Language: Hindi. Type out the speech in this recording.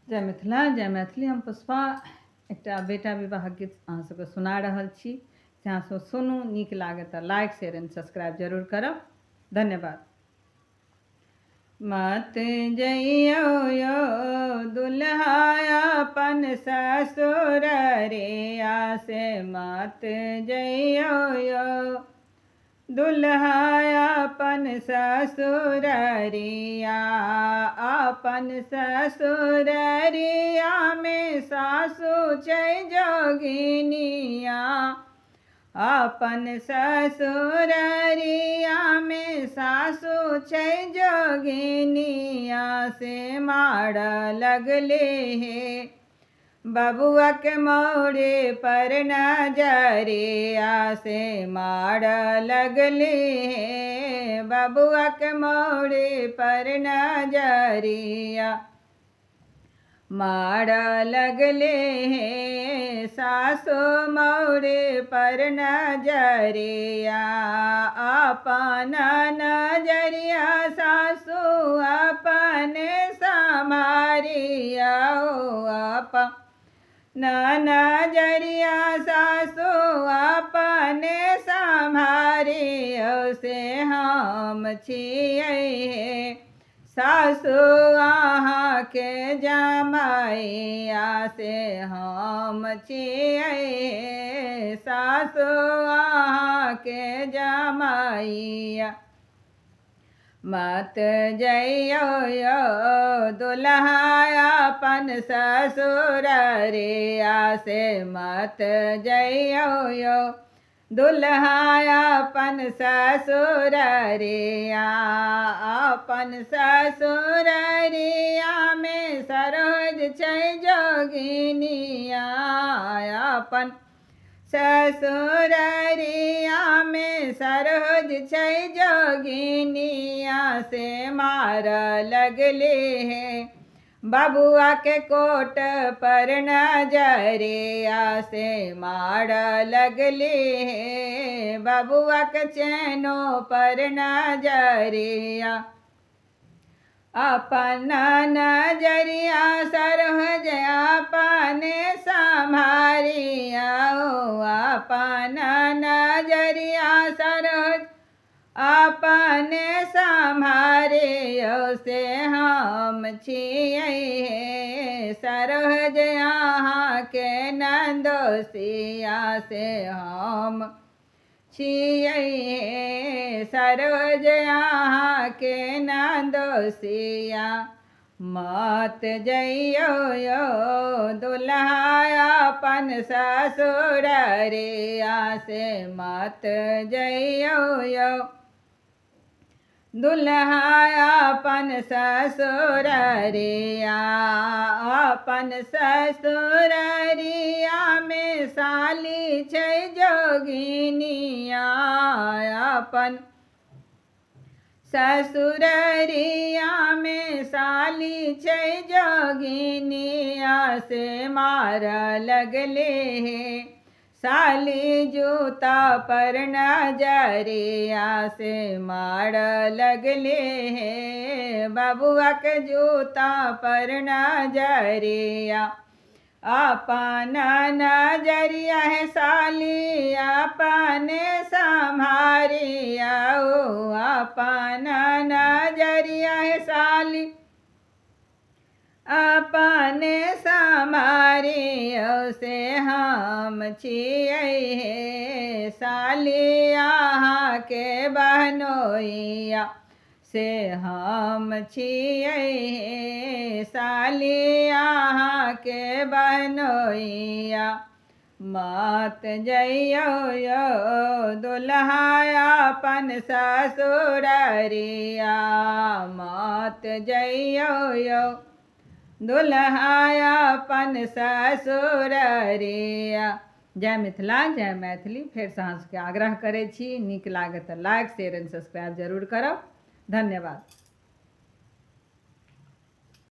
जय मिथिला जय मैथिली। हम पुष्पा एकटा बेटा विवाह गीत अहाँ सबके सुना रहल छी। से अहाँ सब सुनू, नीक लागे तऽ लाइक शेयर एंड सब्सक्राइब जरूर करब। धन्यवाद। मत जइयो यो दुल्हा अपन ससुर रे आसे, मत जइयो यो दुल्हा अपन ससुररिया। अपन ससुररिया में सासु छै जोगिनिया। अपन ससुररिया में सासु छै जोगिनिया। से मार लगले हे बबुआ के मोरे पर नजरिया। से मार लगले हे बबुआ के मोरे पर नजरिया। मार लगले हे सासु मोरे पर नजरिया। अपन नजरिया सासु अपने संभारिया। अपन नजरिया सासु अपने संभारियो। से हम छियै सासु अहाँ के जमाइया। से हम छियै सासु अहाँ के जमाइया। मत जइयो यो दुल्हा अपन ससुर रे आसे। मत जइयो यो दुल्हा अपन ससुर रे। अपन ससुररिया में सरोज छै जोगिनिया। अपन ससुररिया में सरोज छै जोगिनिया। से मार लगले हे बबुआ के कोट पर नजरिया। से मार लगले हे बबुआ के चैनो पर नजरिया। अपन नजरिया सरोज अपने संभारिया। अपन नजरिया सरोज अपने संभारियो। से हम छियै सरोज अहाँ के नंदोसिया। से हम छियै सरोज अहाँ के नंदोसिया। मत जइयो यो दुल्हा अपन ससुर रे आसे। मत जइयो यो दुल्हा अपन ससुर रे। अपन ससुररिया में साली छै जोगिनिया। अपन ससुररिया में साली छै जोगिनिया। से मार लगले हे साली जूता पर नजरिया। से मार लगले हे बबुआ के जूता पर नजरिया। अपन नजरिया है साली अपने संभारिया। अपन नजरिया है साली अपने संभारियो। से हम छियै साली अहाँ के बहनोइया। से हम छियै साली अहाँ के बहनोइया। मत जइयो यो दुल्हा अपन ससुर रे। मत जइयो यो दुल्हा अपन ससुर रे। जय मिथिला जय मैथिली। फेर से अहाँ सबके आग्रह करै छी, नीक लागे तऽ लाइक शेयर एंड सब्सक्राइब जरूर करब। धन्यवाद।